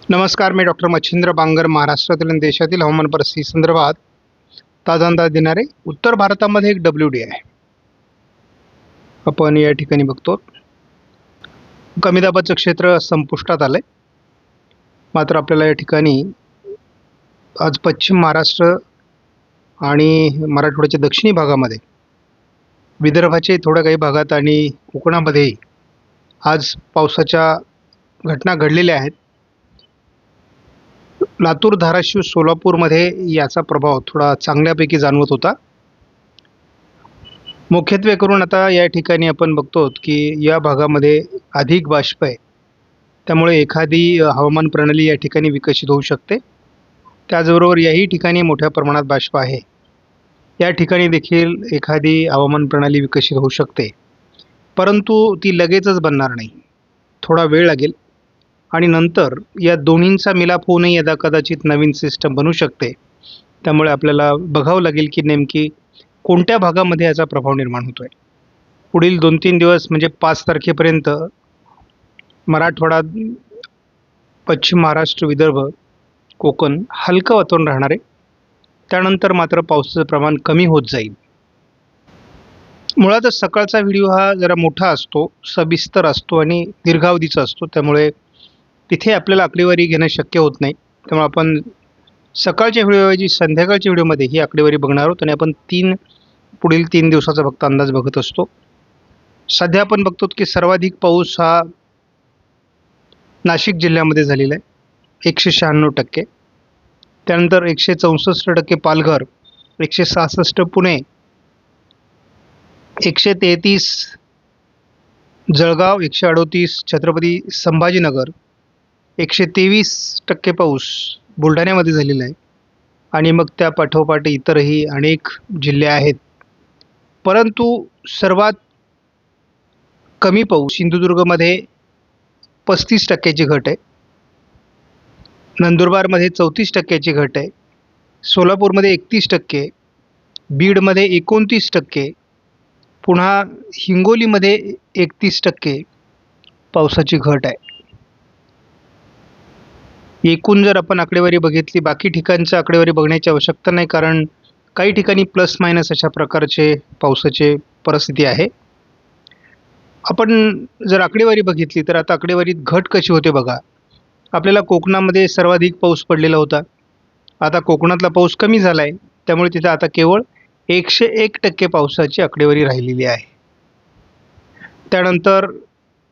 नमस्कार, मी डॉक्टर मच्छिंद्र बांगर. महाराष्ट्रातील आणि देशातील हवामान परिस्थिती संदर्भात ताजा अंदाज देणारे. उत्तर भारतामध्ये एक WD आहे. आपण या ठिकाणी बघतो कमी दाबाचं क्षेत्र संपुष्टात आलंय. मात्र आपल्याला या ठिकाणी आज पश्चिम महाराष्ट्र आणि मराठवाड्याच्या दक्षिणी भागामध्ये, विदर्भाचे थोड्या काही भागात आणि कोकणामध्ये आज पावसाच्या घटना घडलेल्या आहेत. लातूर, धाराशिव, सोलापूरमध्ये याचा प्रभाव थोडा चांगल्यापैकी जाणवत होता. मुख्यत्वे करून आता या ठिकाणी आपण बघतो की या भागामध्ये अधिक बाष्प आहे, त्यामुळे एखादी हवामान प्रणाली या ठिकाणी विकसित होऊ शकते. त्याचबरोबर याही ठिकाणी मोठ्या प्रमाणात बाष्प आहे. या ठिकाणी देखील एखादी हवामान प्रणाली विकसित होऊ शकते, परंतु ती लगेचच बनणार नाही. थोडा वेळ लागेल आणि नंतर या दोन्हींचा मिलाप होऊनही यदा कदाचित नवीन सिस्टम बनू शकते. त्यामुळे आपल्याला बघावं लागेल की नेमकी कोणत्या भागामध्ये याचा प्रभाव निर्माण होतो आहे. पुढील 2-3 दिवस म्हणजे 5 तारखेपर्यंत मराठवाडा, पश्चिम महाराष्ट्र, विदर्भ, कोकण हलकं वातावरण राहणार आहे. त्यानंतर मात्र पावसाचं प्रमाण कमी होत जाईल. मुळातच सकाळचा व्हिडिओ हा जरा मोठा असतो, सविस्तर असतो आणि दीर्घावधीचा असतो. त्यामुळे तिथे आपल्याला आकडेवारी घेणं शक्य होत नाही. त्यामुळे आपण सकाळच्या व्हिडिओऐवजी संध्याकाळच्या व्हिडिओमध्ये ही आकडेवारी बघणार आहोत आणि आपण पुढील 3 दिवसाचा फक्त अंदाज बघत असतो. सध्या आपण बघतो की सर्वाधिक पाऊस हा नाशिक जिल्ह्यामध्ये झालेला आहे, 196%. त्यानंतर 164% पालघर, 166 पुणे, 133 जळगाव, 138 छत्रपती संभाजीनगर, 123% पाऊस बुलढाण्यामध्ये झालेला आहे. आणि मग त्या पाठोपाठ इतरही अनेक जिल्हे आहेत. परंतु सर्वात कमी पाऊस सिंधुदुर्गमध्ये 35%ची घट आहे, नंदुरबारमध्ये 34%ची घट आहे, सोलापूरमध्ये 31%, बीडमध्ये 29%, पुन्हा हिंगोलीमध्ये 31% पावसाची घट आहे. एकूण जर आपण आकडेवारी बघितली, बाकी ठिकाणची आकडेवारी बघण्याची आवश्यकता नाही, कारण काही ठिकाणी प्लस मायनस अशा प्रकारचे पावसाची परिस्थिती आहे. आपण जर आकडेवारी बघितली तर आता आकडेवारीत घट कशी होते बघा. आपल्याला कोकणामध्ये सर्वाधिक पाऊस पडलेला होता. आता कोकणातला पाऊस कमी झाला आहे, त्यामुळे तिथं आता केवळ 101% पावसाची आकडेवारी राहिलेली आहे. त्यानंतर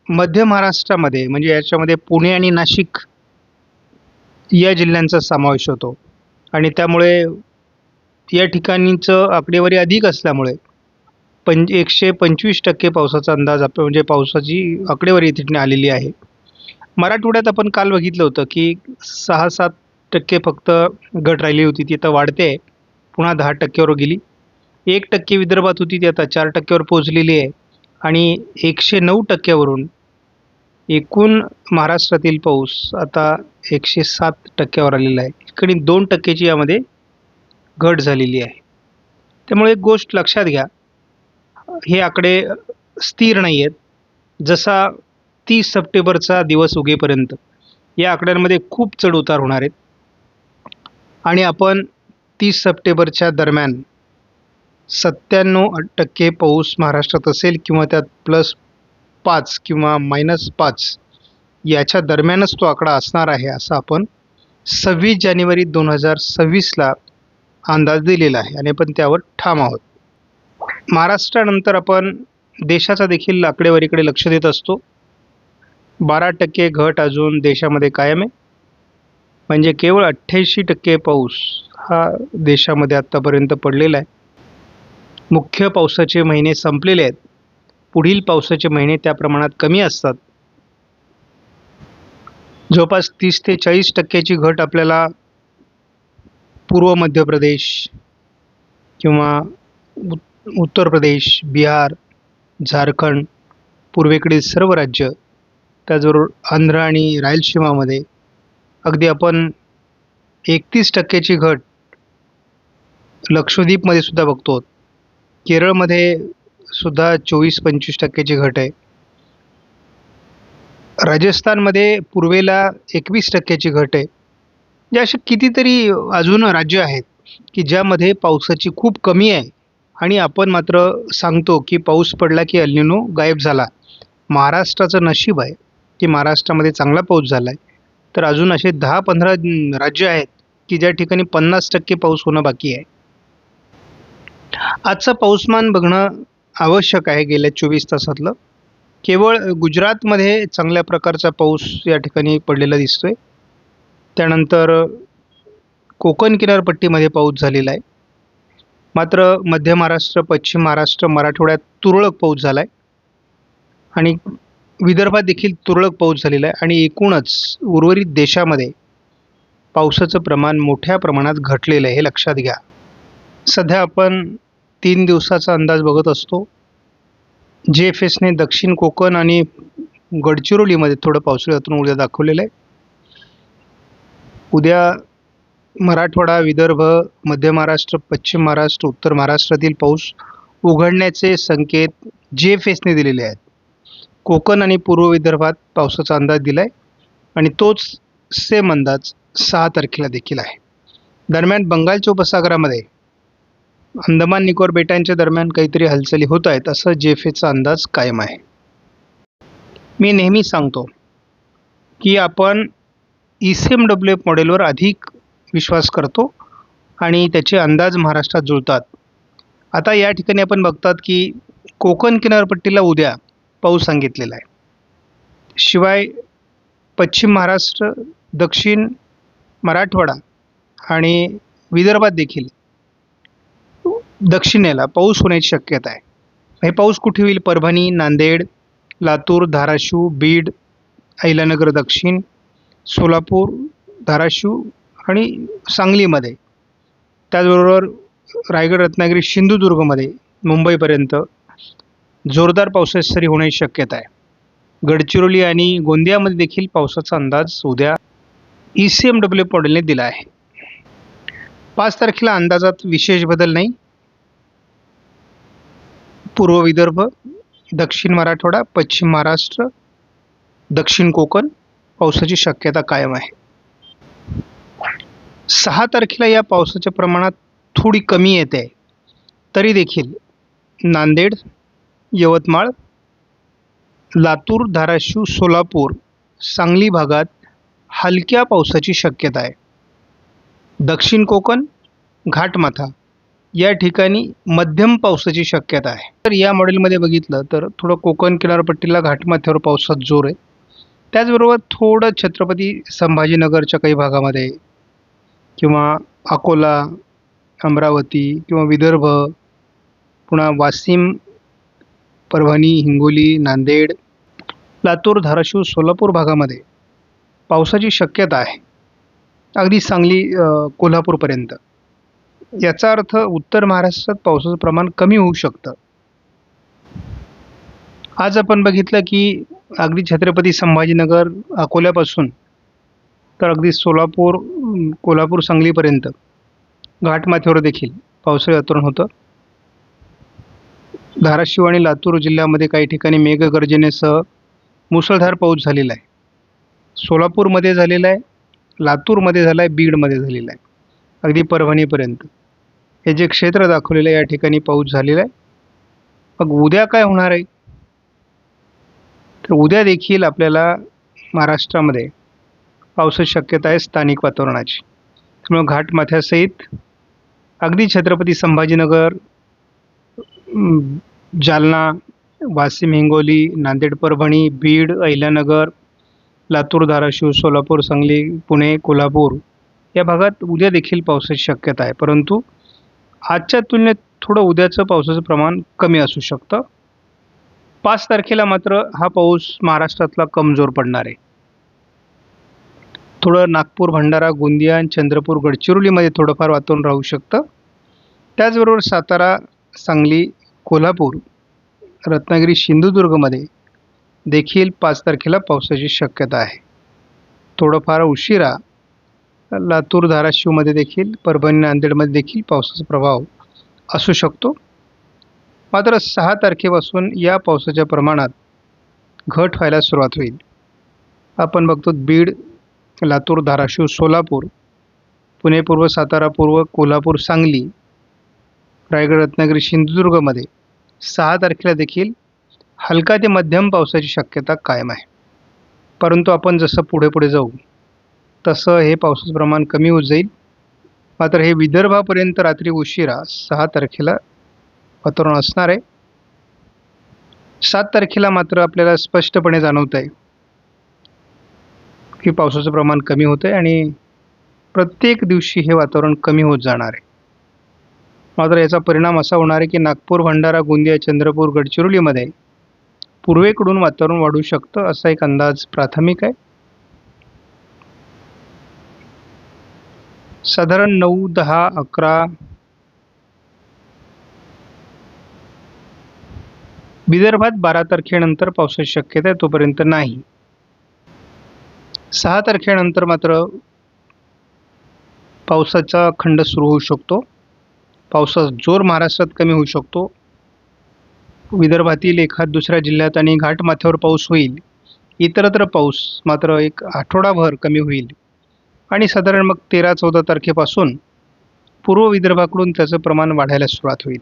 मध्य महाराष्ट्रामध्ये म्हणजे याच्यामध्ये पुणे आणि नाशिक या जिल्ह्यांचा समावेश होतो आणि त्यामुळे या ठिकाणीचं आकडेवारी अधिक असल्यामुळे 125% पावसाचा अंदाज म्हणजे पावसाची आकडेवारी तिथे आलेली आहे. मराठवाड्यात आपण काल बघितलं होतं की 6-7% फक्त घट राहिली होती, ती आता वाढते, पुन्हा 10%वर गेली. 1% विदर्भात होती, ती आता 4%वर पोहोचलेली आहे आणि 109%वरून एकूण महाराष्ट्रातील पाऊस आता 107%वर आलेला आहे. इकडे 2%ची यामध्ये घट झालेली आहे. त्यामुळे एक गोष्ट लक्षात घ्या, हे आकडे स्थिर नाही आहेत. जसा 30 सप्टेंबरचा दिवस उगेपर्यंत या आकड्यांमध्ये खूप चढ उतार होणार आहेत आणि आपण 30 सप्टेंबरच्या दरम्यान 97% पाऊस महाराष्ट्रात असेल किंवा त्यात +5 किंवा -5 याच्या दरम्यानच तो आकडा असणार आहे, असं आपण 26 जानेवारी 2026ला अंदाज दिलेला आहे आणि आपण त्यावर ठाम आहोत. महाराष्ट्रानंतर आपण देशाचा देखील आकडेवारीकडे लक्ष देत असतो. 12% घट अजून देशामध्ये कायम आहे, म्हणजे केवळ 88% पाऊस हा देशामध्ये आत्तापर्यंत पडलेला आहे. मुख्य पावसाचे महिने संपलेले आहेत. पुढील पावसाचे महिने त्या प्रमाणात कमी असतात. जवळपास 30 ते 40%ची घट आपल्याला पूर्व मध्य प्रदेश किंवा उत्तर प्रदेश, बिहार, झारखंड, पूर्वेकडील सर्व राज्य, त्याचबरोबर आंध्र आणि रायलसीमामध्ये अगदी आपण 31%ची घट लक्षद्वीपमध्ये सुद्धा बघतो. केरळमध्ये सुद्धा 24-25%ची घट आहे. राजस्थानमध्ये पूर्वेला 21% घट आहे. म्हणजे असे कितीतरी अजून राज्य आहेत की ज्यामध्ये पावसाची खूप कमी आहे आणि आपण मात्र सांगतो की पाऊस पडला की एल निनो गायब झाला. महाराष्ट्राचं नशीब आहे की महाराष्ट्रामध्ये चांगला पाऊस झाला आहे. तर अजून असे 10-15 राज्य आहेत की ज्या ठिकाणी 50% पाऊस होणं बाकी आहे. आजचं पाऊसमान बघणं आवश्यक आहे गेल्या 24 तासातलं. केवळ गुजरातमध्ये चांगल्या प्रकारचा पाऊस या ठिकाणी पडलेला दिसतोय. त्यानंतर कोकण किनारपट्टीमध्ये पाऊस झालेला आहे. मात्र मध्य महाराष्ट्र, पश्चिम महाराष्ट्र, मराठवाड्यात तुरळक पाऊस झाला आहे आणि विदर्भात देखील तुरळक पाऊस झालेला आहे आणि एकूणच उर्वरित देशामध्ये पावसाचं प्रमाण मोठ्या प्रमाणात घटलेलं आहे, हे लक्षात घ्या. सध्या आपण 3 दिवसाचा अंदाज बघत असतो. JFSने दक्षिण कोकण आणि गडचिरोलीमध्ये थोडं पावसाळी वातावरण उद्या दाखवलेलं आहे. उद्या मराठवाडा, विदर्भ, मध्य महाराष्ट्र, पश्चिम महाराष्ट्र, उत्तर महाराष्ट्रातील पाऊस उघडण्याचे संकेत JFSने दिलेले आहेत. कोकण आणि पूर्व विदर्भात पावसाचा अंदाज दिला आहे आणि तोच सेम अंदाज 6 तारखेला देखील आहे. दरम्यान बंगालच्या उपसागरामध्ये अंदमान निकोबार बेटांच्या दरम्यान काहीतरी हालचाली होत आहेत असं JFSचा अंदाज कायम आहे. मी नेहमी सांगतो की आपण ECMWF मॉडेलवर अधिक विश्वास करतो आणि त्याचे अंदाज महाराष्ट्रात जुळतात. आता या ठिकाणी आपण बघतात की कोकण किनारपट्टीला उद्या पाऊस सांगितलेला आहे. शिवाय पश्चिम महाराष्ट्र, दक्षिण मराठवाडा आणि विदर्भात देखील दक्षिणेला पाऊस होण्याची शक्यता आहे. हे पाऊस कुठे होईल? परभणी, नांदेड, लातूर, धाराशिव, बीड, अहिल्यानगर दक्षिण, सोलापूर, धाराशिव आणि सांगलीमध्ये. त्याचबरोबर रायगड, रत्नागिरी, सिंधुदुर्गमध्ये मुंबईपर्यंत जोरदार पावसाची सरी होण्याची शक्यता आहे. गडचिरोली आणि गोंदियामध्ये देखील पावसाचा अंदाज उद्या ECMWF मॉडेलने दिला आहे. 5 तारखेला अंदाजात विशेष बदल नाही. पूर्व विदर्भ, दक्षिण मराठवाडा, पश्चिम महाराष्ट्र, दक्षिण कोकण पावसाची शक्यता कायम आहे. 6 तारखेला या पावसाच्या प्रमाणात थोडी कमी येते. तरी देखील नांदेड, यवतमाळ, लातूर, धाराशिव, सोलापूर, सांगली भागात हलक्या पावसाची शक्यता आहे. दक्षिण कोकण, घाटमाथा या ठिकाणी मध्यम पावसाची शक्यता आहे. तर या मॉडेलमध्ये बघितलं तर थोडं कोकण किनारपट्टीला, घाटमाथ्यावर पावसाचा जोर आहे. त्याचबरोबर थोडं छत्रपती संभाजीनगरच्या काही भागामध्ये किंवा अकोला, अमरावती किंवा विदर्भ, पुन्हा वाशिम, परभणी, हिंगोली, नांदेड, लातूर, धाराशिव, सोलापूर भागामध्ये पावसाची शक्यता आहे. अगदी सांगली, कोल्हापूरपर्यंत. याचा अर्थ उत्तर महाराष्ट्रात पावसाचं प्रमाण कमी होऊ शकतं. आज आपण बघितलं की अगदी छत्रपती संभाजीनगर, अकोल्यापासून तर अगदी सोलापूर, कोल्हापूर, सांगलीपर्यंत घाटमाथ्यावर देखील पावसाळी वातावरण होतं. धाराशिव आणि लातूर जिल्ह्यामध्ये काही ठिकाणी मेघगर्जनेसह मुसळधार पाऊस झालेला आहे. सोलापूरमध्ये झालेला आहे, लातूरमध्ये झाला आहे, बीडमध्ये झालेला आहे, अगदी परभणीपर्यंत. हे जे क्षेत्र दाखवलेलं आहे या ठिकाणी पाऊस झालेला आहे. मग उद्या काय होणार आहे? तर उद्या देखील आपल्याला महाराष्ट्रामध्ये पावसाची शक्यता आहे स्थानिक वातावरणाची. त्यामुळे घाटमाथ्यासहित अगदी छत्रपती संभाजीनगर, जालना, वाशिम, हिंगोली, नांदेड, परभणी, बीड, अहिल्यानगर, लातूर, धाराशिव, सोलापूर, सांगली, पुणे, कोल्हापूर या भागात उद्या देखील पावसाची शक्यता आहे. परंतु आजच्या तुलनेत थोडं उद्याचं पावसाचं प्रमाण कमी असू शकतं. 5 तारखेला मात्र हा पाऊस महाराष्ट्रातला कमजोर पडणार आहे. थोडं नागपूर, भंडारा, गोंदिया आणि चंद्रपूर, गडचिरोलीमध्ये थोडंफार वातावरण राहू शकतं. त्याचबरोबर सातारा, सांगली, कोल्हापूर, रत्नागिरी, सिंधुदुर्गमध्ये देखील 5 तारखेला पावसाची शक्यता आहे. थोडंफार उशिरा लातूर, धाराशिवमध्ये देखील, परभणी, नांदेडमध्ये देखील पावसाचा प्रभाव असू शकतो. मात्र 6 तारखेपासून या पावसाच्या प्रमाणात घट व्हायला सुरुवात होईल. आपण बघतो बीड, लातूर, धाराशिव, सोलापूर, पुणे पूर्व, सातारा पूर्व, कोल्हापूर, सांगली, रायगड, रत्नागिरी, सिंधुदुर्गमध्ये 6 तारखेला देखील हलका ते मध्यम पावसाची शक्यता कायम आहे. परंतु आपण जसं पुढे पुढे जाऊ तसं हे पावसाचं प्रमाण कमी होत जाईल. मात्र हे विदर्भापर्यंत रात्री उशिरा 6 तारखेला वातावरण असणार आहे. 7 तारखेला मात्र आपल्याला स्पष्टपणे जाणवत आहे की पावसाचं प्रमाण कमी होतं आहे आणि प्रत्येक दिवशी हे वातावरण कमी होत जाणार आहे. मात्र याचा परिणाम असा होणार आहे की नागपूर, भंडारा, गोंदिया, चंद्रपूर, गडचिरोलीमध्ये पूर्वेकडून वातावरण वाढू शकतं असा एक अंदाज प्राथमिक आहे. साधारण 9, 10, 11 विदर्भात 12 तारखेनंतर पावसाची शक्यता आहे, तोपर्यंत नाही. 6 तारखेनंतर मात्र पावसाचा खंड सुरू होऊ शकतो. पावसाचा जोर महाराष्ट्रात कमी होऊ शकतो. विदर्भातील एखाद दुसऱ्या जिल्ह्यात आणि घाटमाथ्यावर पाऊस होईल. इतरत्र पाऊस मात्र एक आठवडाभर कमी होईल आणि साधारण मग 13-14 तारखेपासून पूर्व विदर्भाकडून त्याचं प्रमाण वाढायला सुरुवात होईल.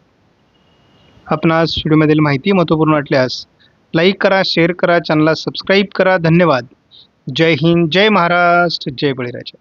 आपणास व्हिडिओमधील माहिती महत्त्वपूर्ण वाटल्यास लाईक करा, शेअर करा, चॅनलला सबस्क्राईब करा. धन्यवाद. जय हिंद, जय महाराष्ट्र, जय बळीराजा.